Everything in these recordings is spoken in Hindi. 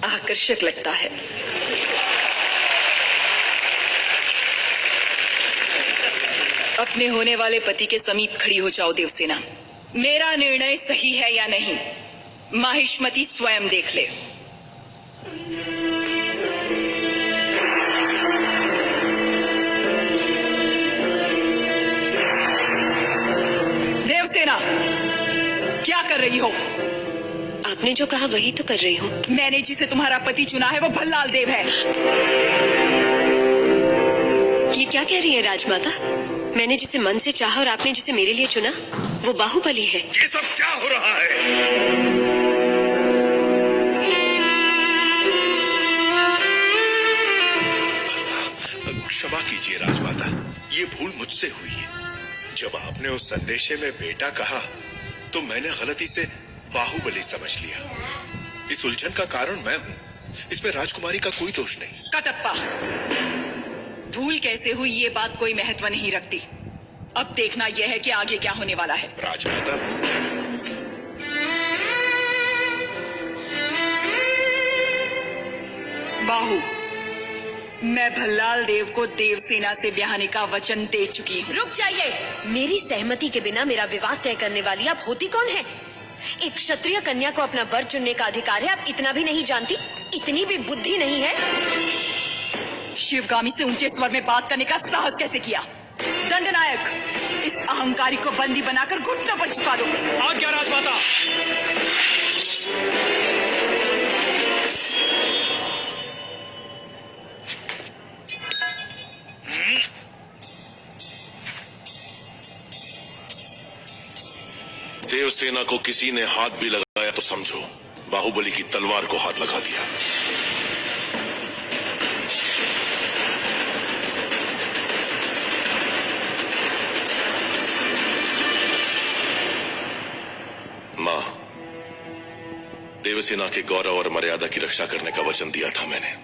आकर्षक लगता है। अपने होने वाले पति के समीप खड़ी हो जाओ देवसेना। मेरा निर्णय सही है या नहीं, माहिष्मति स्वयं देख ले। देवसेना, क्या कर रही हो? आपने जो कहा वही तो कर रही हूँ। मैंने जिसे तुम्हारा पति चुना है वो भल्लाल देव है। ये क्या कह रही है राजमाता? मैंने जिसे मन से चाहा और आपने जिसे मेरे लिए चुना वो बाहुबली है। ये सब क्या हो रहा है? क्षमा कीजिए राजमाता, ये भूल मुझसे हुई है। जब आपने उस संदेशे में बेटा कहा तो मैंने गलती से बाहुबली समझ लिया। इस उलझन का कारण मैं हूँ, इसमें राजकुमारी का कोई दोष नहीं। कटप्पा, भूल कैसे हुई ये बात कोई महत्व नहीं रखती। अब देखना यह है कि आगे क्या होने वाला है। राजमाता, बाहु, मैं भल्लाल देव को देवसेना से ब्याहने का वचन दे चुकी हूँ। रुक जाइए। मेरी सहमति के बिना मेरा विवाह तय करने वाली आप होती कौन है? एक क्षत्रिय कन्या को अपना वर चुनने का अधिकार है, आप इतना भी नहीं जानती? इतनी भी बुद्धि नहीं है? शिवगामी से ऊंचे स्वर में बात करने का साहस कैसे किया? दंडनायक, इस अहंकारी को बंदी बनाकर घुटनों पर झुका दो। आज्ञा राजमाता। देवसेना को किसी ने हाथ भी लगाया तो समझो बाहुबली की तलवार को हाथ लगा दिया। मां, देवसेना के गौरव और मर्यादा की रक्षा करने का वचन दिया था मैंने।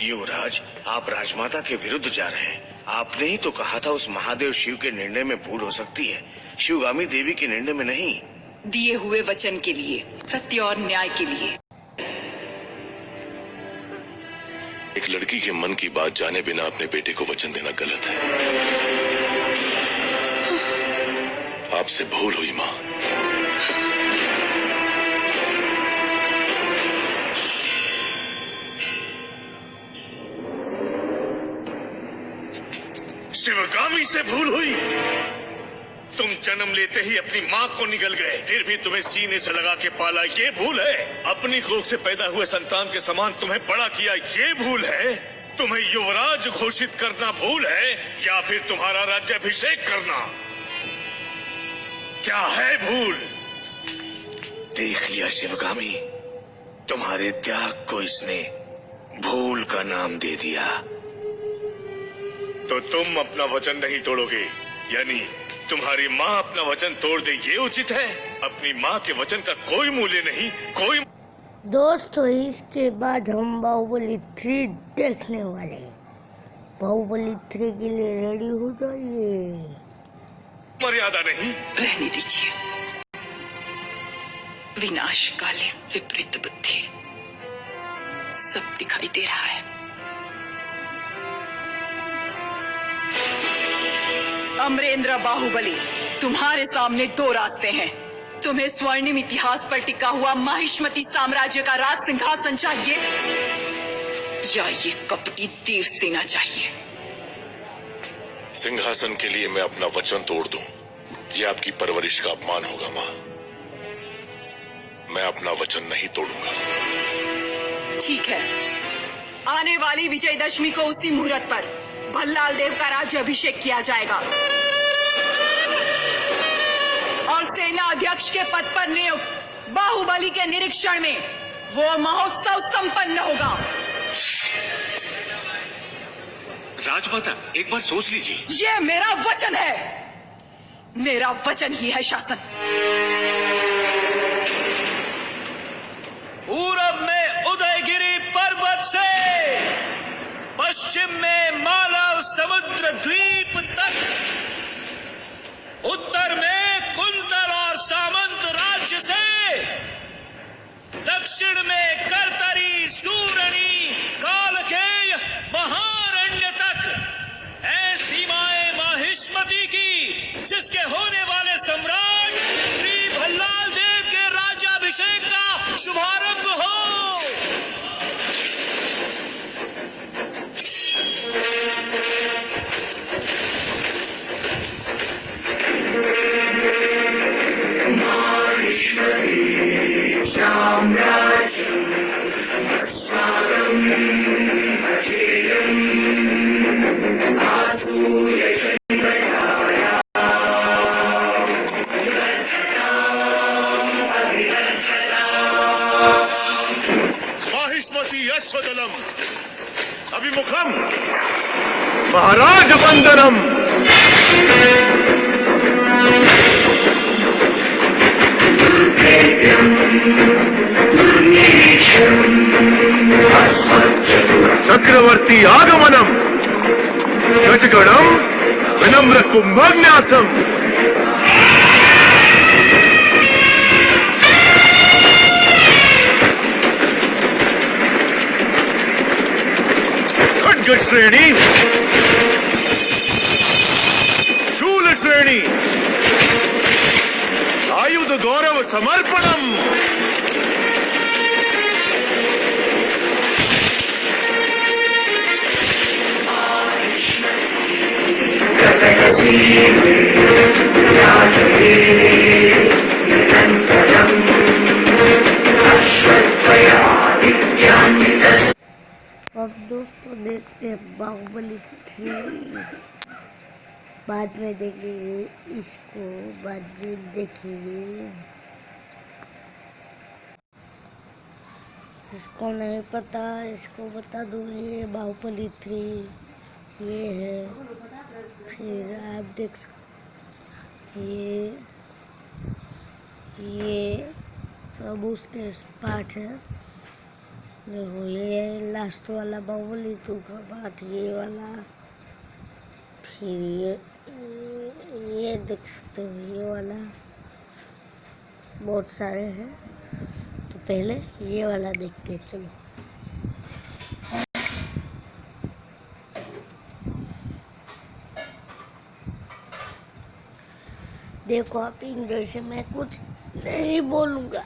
युवराज, आप राजमाता के विरुद्ध जा रहे हैं। आपने ही तो कहा था उस महादेव शिव के निर्णय में भूल हो सकती है, शिवगामी देवी के निर्णय में नहीं। दिए हुए वचन के लिए, सत्य और न्याय के लिए। एक लड़की के मन की बात जाने बिना अपने बेटे को वचन देना गलत है। आपसे भूल हुई मां। शिवगामी से भूल हुई? तुम जन्म लेते ही अपनी माँ को निगल गए, फिर भी तुम्हें सीने से लगा के पाला, ये भूल है? अपनी कोख से पैदा हुए संतान के समान तुम्हें बड़ा किया, ये भूल है? तुम्हें युवराज घोषित करना भूल है या फिर तुम्हारा राज्याभिषेक करना? क्या है भूल? देख लिया शिवगामी, तुम्हारे त्याग को इसने भूल का नाम दे दिया। तो तुम अपना वचन नहीं तोड़ोगे, यानी तुम्हारी माँ अपना वचन तोड़ दे, ये उचित है? अपनी माँ के वचन का कोई मूल्य नहीं, कोई। दोस्तों, इसके बाद हम बाहुबली 3 देखने वाले हैं। बाहुबली 3 के लिए रेडी हो जाइए। मर्यादा नहीं। रहने दीजिए। विनाश काले विपरीत बुद्धि, सब दिखाई दे रहा है। अमरेंद्र बाहुबली, तुम्हारे सामने 2 रास्ते हैं। तुम्हें स्वर्णिम इतिहास पर टिका हुआ माहिष्मति साम्राज्य का राज सिंहासन चाहिए या ये कपटी देवसेना चाहिए? सिंहासन के लिए मैं अपना वचन तोड़ दूं, ये आपकी परवरिश का अपमान होगा मां। मैं अपना वचन नहीं तोड़ूंगा। ठीक है, आने वाली विजयदशमी को उसी मुहूर्त पर भल्लाल देव का राज्य अभिषेक किया जाएगा और सेना अध्यक्ष के पद पर नियुक्त बाहुबली के निरीक्षण में वो महोत्सव संपन्न होगा। राजमाता, एक बार सोच लीजिए। ये मेरा वचन है, मेरा वचन ही है शासन। पूरब में उदयगिरी पर्वत से पश्चिम में मालव समुद्र द्वीप तक, उत्तर में कुंतल और सामंत राज्य से, दक्षिण में करतरी सूर शुभारंभ हो। माहिष्मती अश्वदलम अभिमुखम महाराज वंदनम। चक्रवर्ती आगमनम गजगणम विनम्र कुंभन्यासम। खड्ग श्रेणी शूल श्रेणी आयुध गौरव समर्पणम। अब दोस्तों देखते हैं बाहुबली 3। बाद में देखेंगे इसको, बाद में देखेंगे। जिसको नहीं पता इसको बता दूँ, ये बाहुबली 3 ये है। फिर आप देख सकते ये सब उसके पार्ट है। देखो ये लास्ट वाला बाहुबली 2 का पार्ट, ये वाला। फिर ये देख सकते हो ये वाला, बहुत सारे हैं। तो पहले ये वाला देखते हैं, चलो। देखो आप इंग्लिश से मैं कुछ नहीं बोलूँगा।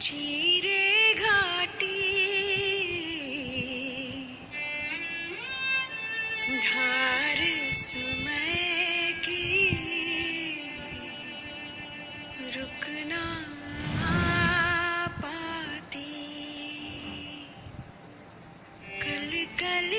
चीरे घाटी धार समय की रुकना पाती कल कल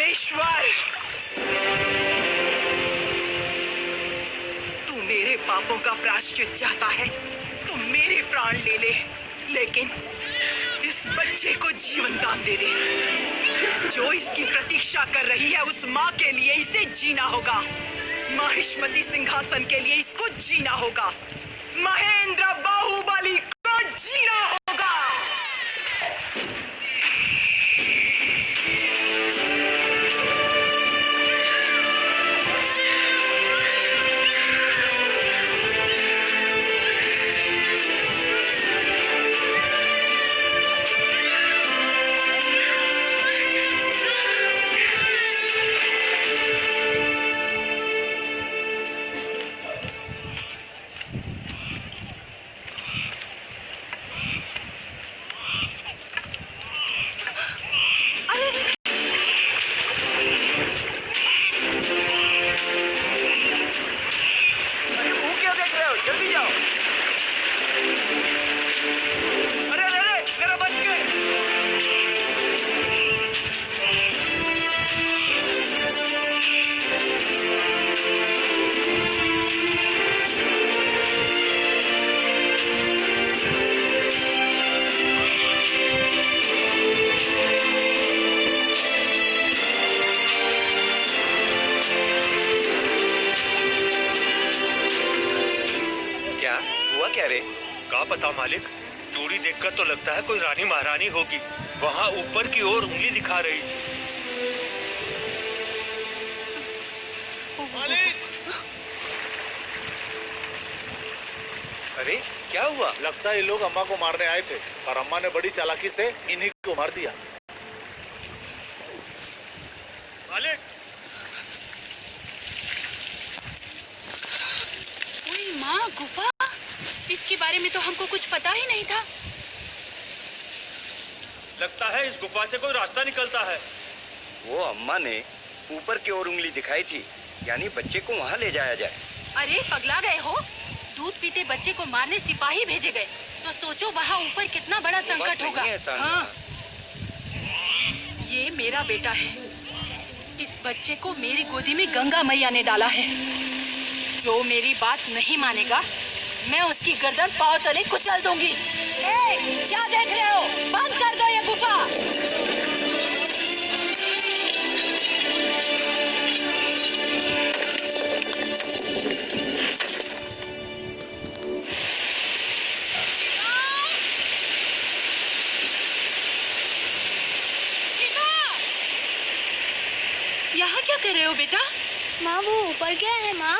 परमेश्वर, तू मेरे पापों का प्रायश्चित चाहता है तो मेरे प्राण ले ले, लेकिन इस बच्चे को जीवन दान दे दे। जो इसकी प्रतीक्षा कर रही है उस माँ के लिए इसे जीना होगा। माहिष्मती सिंहासन के लिए इसको जीना होगा। महेंद्र बाहुबली को जीना होगा। जल्दी जाओ। अरे अरे अरे, मेरा बच गए। क्या रे? का पता मालिक, चूड़ी देखकर तो लगता है कोई रानी महारानी होगी। वहाँ ऊपर की ओर उंगली दिखा रही थी। अरे क्या हुआ? लगता है ये लोग अम्मा को मारने आए थे और अम्मा ने बड़ी चालाकी से इन्हीं को मार दिया। मालिक, माँ, गुफा, इसके बारे में तो हमको कुछ पता ही नहीं था। लगता है इस गुफा से कोई रास्ता निकलता है। वो अम्मा ने ऊपर की ओर उंगली दिखाई थी, यानी बच्चे को वहाँ ले जाया जाए। अरे पगला गए हो? दूध पीते बच्चे को मारने सिपाही भेजे गए, तो सोचो वहाँ ऊपर कितना बड़ा संकट होगा। हाँ, ये मेरा बेटा है। इस बच्चे को मेरी गोदी में गंगा मैया ने डाला है। जो मेरी बात नहीं मानेगा, मैं उसकी गर्दन पांव तले कुचल दूंगी। क्या देख रहे हो? बंद कर दो ये गुफा। यहाँ क्या कर रहे हो बेटा? माँ वो ऊपर क्या है माँ?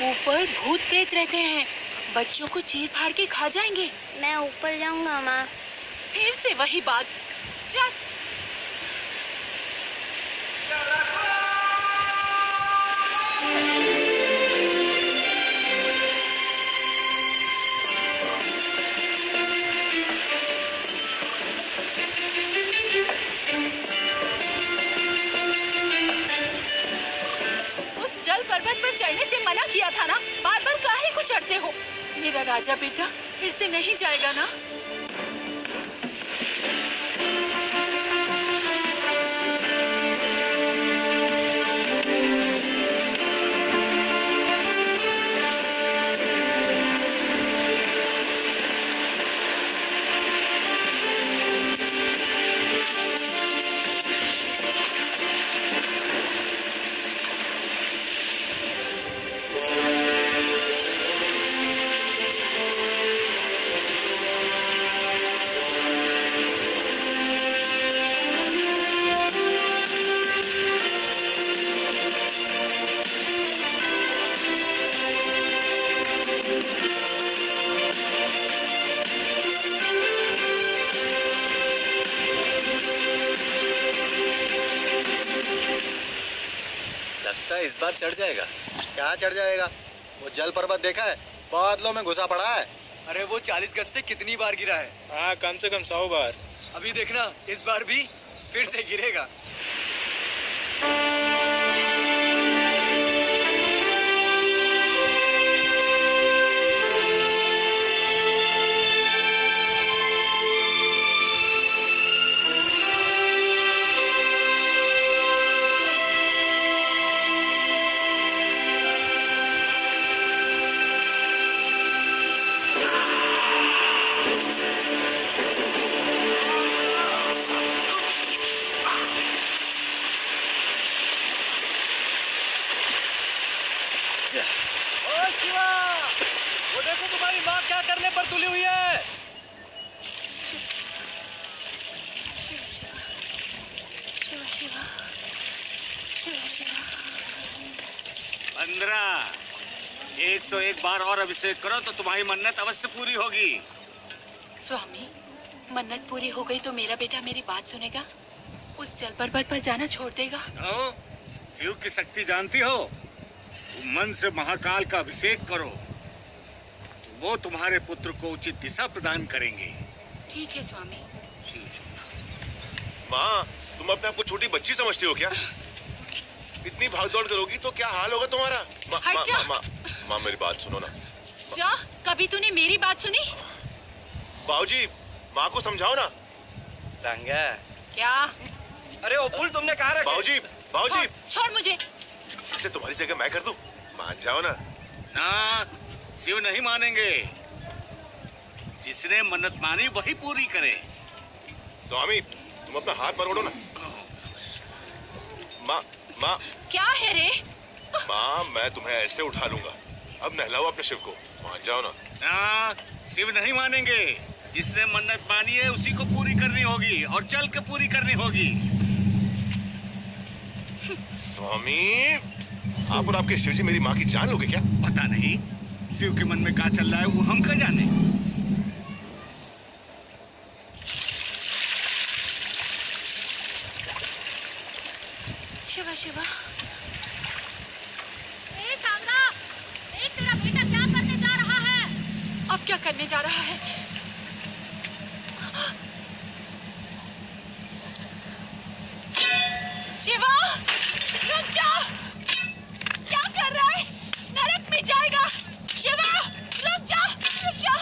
ऊपर भूत प्रेत रहते हैं, बच्चों को चीर फाड़ के खा जाएंगे। मैं ऊपर जाऊंगा माँ। फिर से वही बात। चल। पर्वत पर चढ़ने से मना किया था ना, बार बार काहे को चढ़ते हो? मेरा राजा बेटा फिर से नहीं जाएगा ना? इस बार चढ़ जाएगा। क्या चढ़ जाएगा? वो जल पर्वत देखा है? बादलों में घुसा पड़ा है। अरे वो 40 गज से कितनी बार गिरा है? हाँ, कम से कम 100 बार। अभी देखना, इस बार भी फिर से गिरेगा। क्या करने पर तुली हुई है? शिवा शिवा शिवा शिवा 15 101 बार और अभिषेक करो तो तुम्हारी मन्नत अवश्य पूरी होगी। स्वामी, मन्नत पूरी हो गई तो मेरा बेटा मेरी बात सुनेगा? उस जल पर्वत पर जाना छोड़ देगा? तो शिव की शक्ति जानती हो? तुम मन से महाकाल का अभिषेक करो तो वो तुम्हारे पुत्र को उचित दिशा प्रदान करेंगे। ठीक है स्वामी। माँ, तुम अपने आप को छोटी बच्ची समझती हो क्या? इतनी भागदौड़ करोगी तो क्या हाल होगा तुम्हारा? हट जा। माँ मेरी बात सुनो ना। जा, कभी तूने मेरी बात सुनी? बाबूजी, माँ को समझाओ ना। संगा क्या? अरे वो फूल तुमने कहाँ रखे? बाबूजी, बाबूजी, छोड़ मुझे। इसे तुम्हारी जगह मैं कर दूं? मान जाओ ना। ना, शिव नहीं मानेंगे। जिसने मन्नत मानी वही पूरी करे। स्वामी, तुम अपना हाथ मरोड़ो ना। माँ, माँ, क्या है रे? माँ, मैं तुम्हें ऐसे उठा लूंगा। अब नहलाओ अपने शिव को, मान जाओ ना। ना, शिव नहीं मानेंगे। जिसने मन्नत मानी है उसी को पूरी करनी होगी और चल के पूरी करनी होगी। स्वामी, आप और आपके शिवजी मेरी माँ की जान लोगे क्या? पता नहीं शिव के मन में क्या चल रहा है, वो हम क्या जाने। शिवा शिवा, तेरा बेटा क्या करने जा रहा है? अब क्या करने जा रहा है? शिवा, रुक जा। क्या कर रहा है? नरक में जाएगा। शिवा, रुक जा, रुक जा।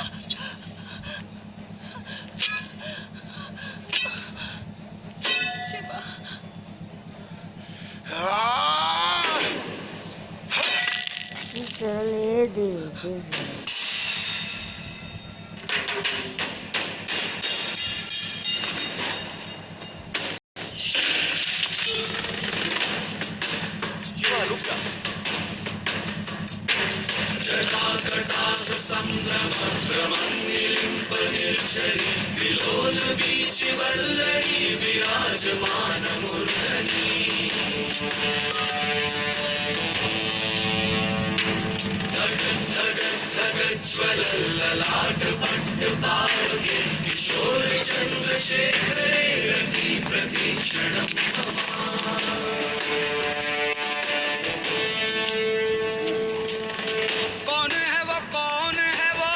शिवा, चलिए देखते हैं। शिवा, रुक जा। कौन है वो? कौन है वो?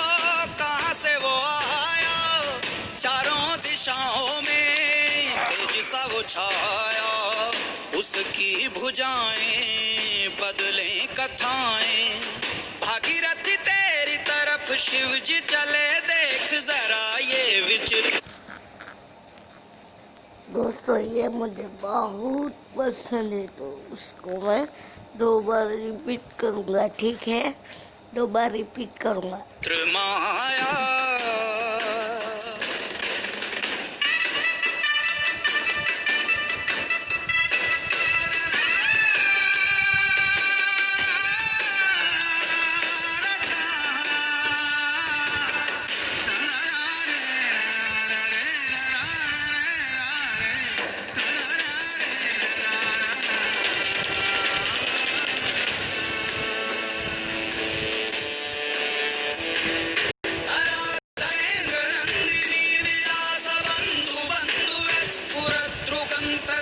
कहाँ से वो आया? चारों दिशाओं में तेज सा वो छाया। उसकी भुजाएं बदले कथाएं। भागीरथी तेरी तरफ शिव जी चले, देख जरा ये विचित्र। दोस्तों ये मुझे बहुत पसंद है तो उसको मैं 2 बार रिपीट करूँगा, ठीक है? 2 बार रिपीट करूँगा। माया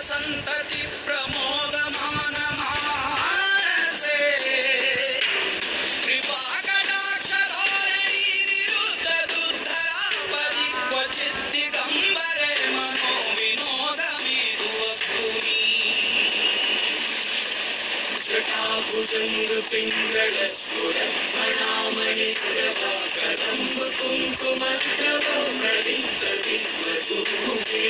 संतति प्रमोदमान मानसे कृपा कटाक्ष धोरणी निरुद्ध दुद्धरापरि क्वचित् दिगंबरे मनो विनोद मेदुवस्तुनि जटाभुजंग पिंगल स्फुरत् प्रणामणि प्रभा कदम्ब कुंकुमद्रव प्रलिप्त दिग्वधूमुखे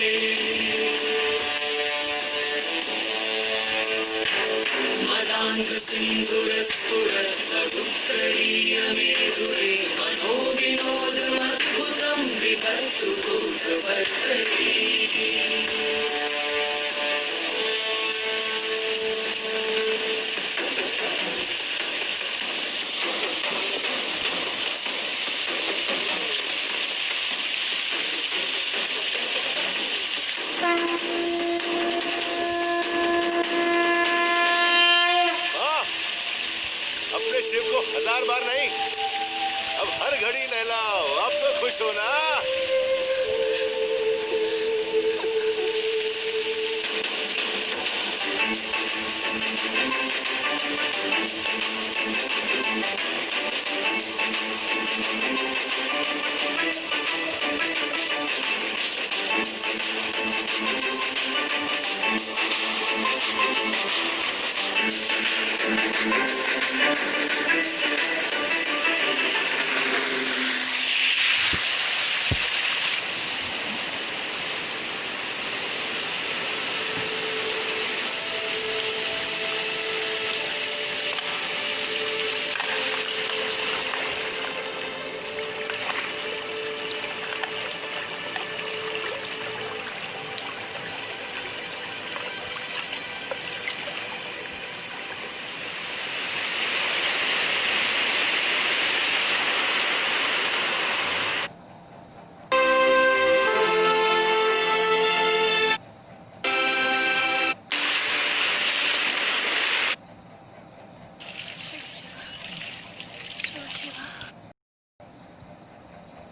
मदांग सिंधुरस्फुरत्तदुत्तरीय मेधुरे मनो विनोदमद्भुतं विभर्तु भूतभर्तरी खुश हो ना?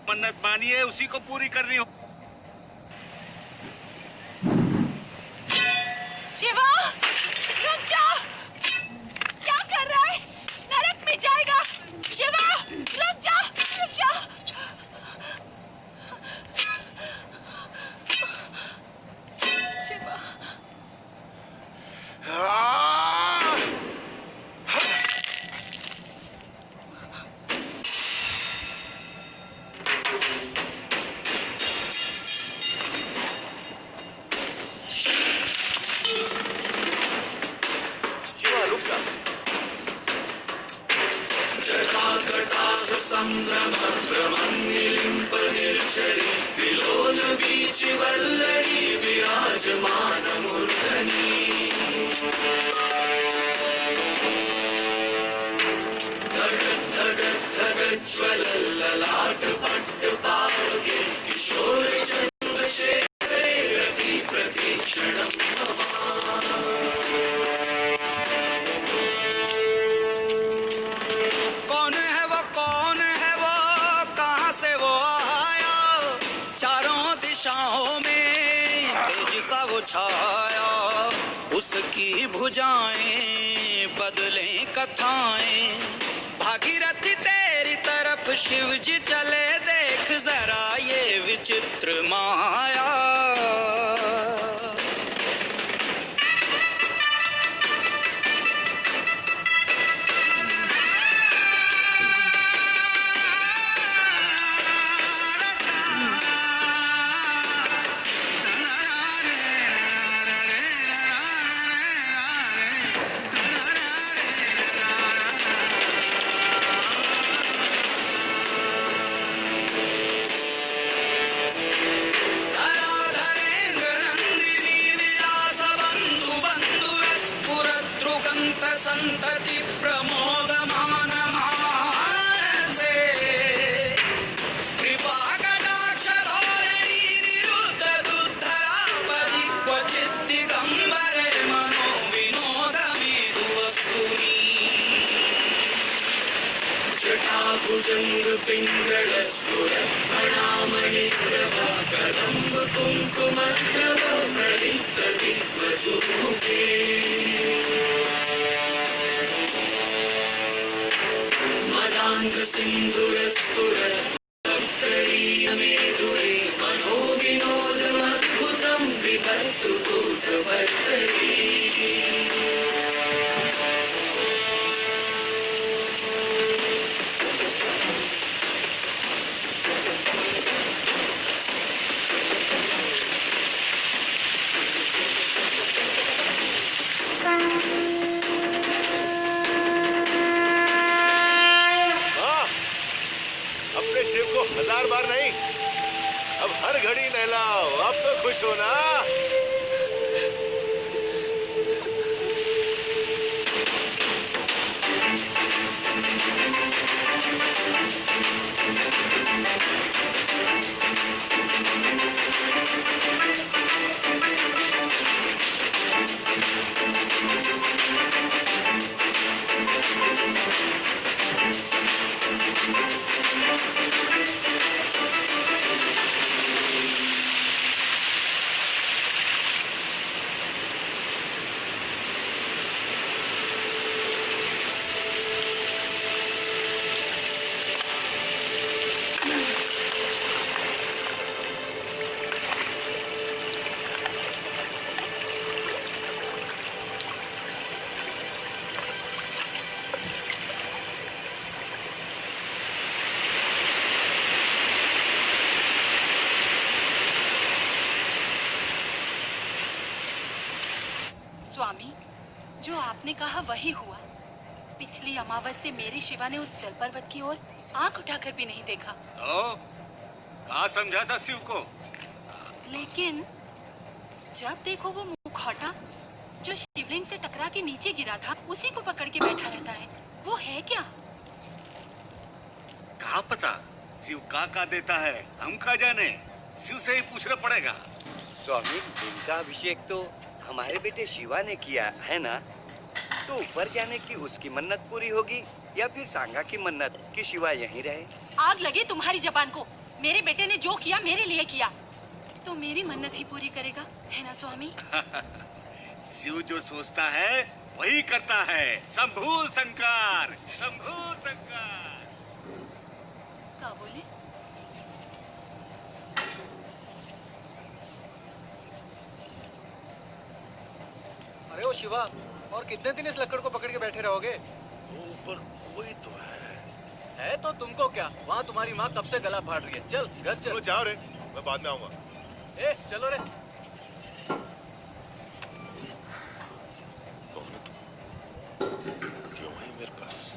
मन्नत मानी है उसी को पूरी करनी हो। शिवा, रुक जा। क्या कर रहा है? नरक में जाएगा। शिवा, रुक जा, रुक जा। शिवा, शिवा रुक जा। कौन है वो, कौन है वो, कहाँ से वो आया? चारों दिशाओं में तेज सा वो छाया। उसकी भुजाएं बदले कथाएं। भागीरथी तेरी तरफ शिव जी चले, देख जरा ये विचित्र माया। संतति प्रमोदमान मानसे। कृपा कटाक्ष धोरणी निरुद्ध दुद्धरापरि क्वचित् दिगंबरे मनो विनोदमेतु वस्तुनि। जटाभुजंग पिंगल स्फुरत् फणामणि प्रभा कदम्ब कुंकुमद्रव प्रलिप्त दिग्वधूमुखे। सिंधुरस्फुरत् मेधुरे मनो विनोदमद्भुतं विभर्तु भूतभर्तरे। अपने शिव को 1000 बार नहीं, अब हर घड़ी नहलाओ। अब तो खुश हो ना? आपने कहा वही हुआ। पिछली अमावस से मेरी शिवा ने उस जल पर्वत की ओर आंख उठाकर भी नहीं देखा। तो कहा समझा था शिव को? लेकिन जब देखो वो मुखौटा जो शिवलिंग से टकरा के नीचे गिरा था उसी को पकड़ के बैठा रहता है। वो है क्या? कहा पता, शिव का देता है, हम का जाने। शिव से ही पूछना पड़ेगा। स्वामी, इनका अभिषेक तो हमारे बेटे शिवा ने किया है ना, तो ऊपर जाने की उसकी मन्नत पूरी होगी या फिर सांगा की मन्नत कि शिवा यहीं रहे? आग लगे तुम्हारी जबान को। मेरे बेटे ने जो किया मेरे लिए किया, तो मेरी मन्नत ही पूरी करेगा, है ना स्वामी? शिव जो सोचता है वही करता है। शंभू शंकर, शंभू शंकर। क्या बोले? अरे ओ शिवा, और कितने दिन इस लकड़ को पकड़ के बैठे रहोगे? ऊपर कोई तो है तो तुमको क्या, वहाँ तुम्हारी माँ कब से गला फाड़ रही है। चल घर चल। जाओ रे, मैं बाद में आऊंगा। ए चलो रे। क्यों है मेरे पास?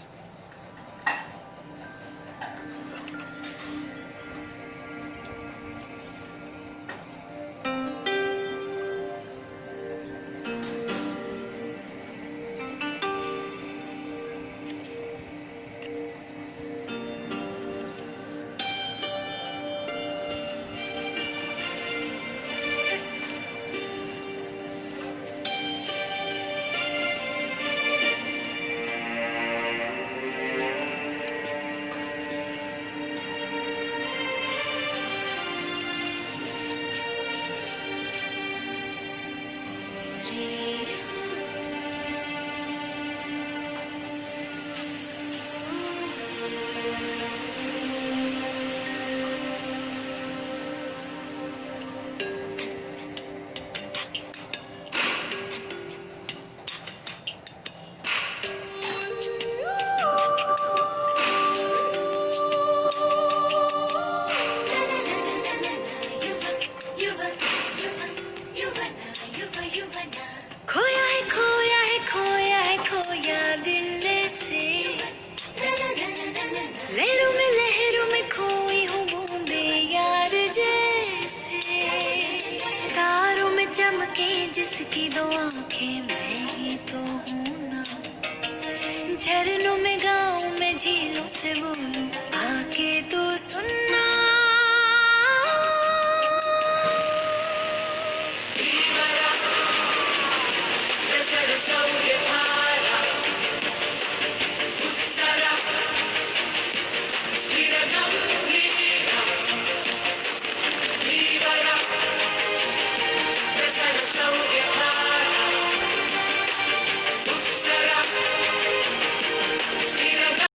खोया है खोया है खोया है खोया दिल से, लहरों में खोई हूँ बूंदे यार जैसे, तारों में चमके जिसकी दो आंखें मैं ही तो हूँ ना, झरनों में गाँव में झीलों से बोलूं आके तो सुनना।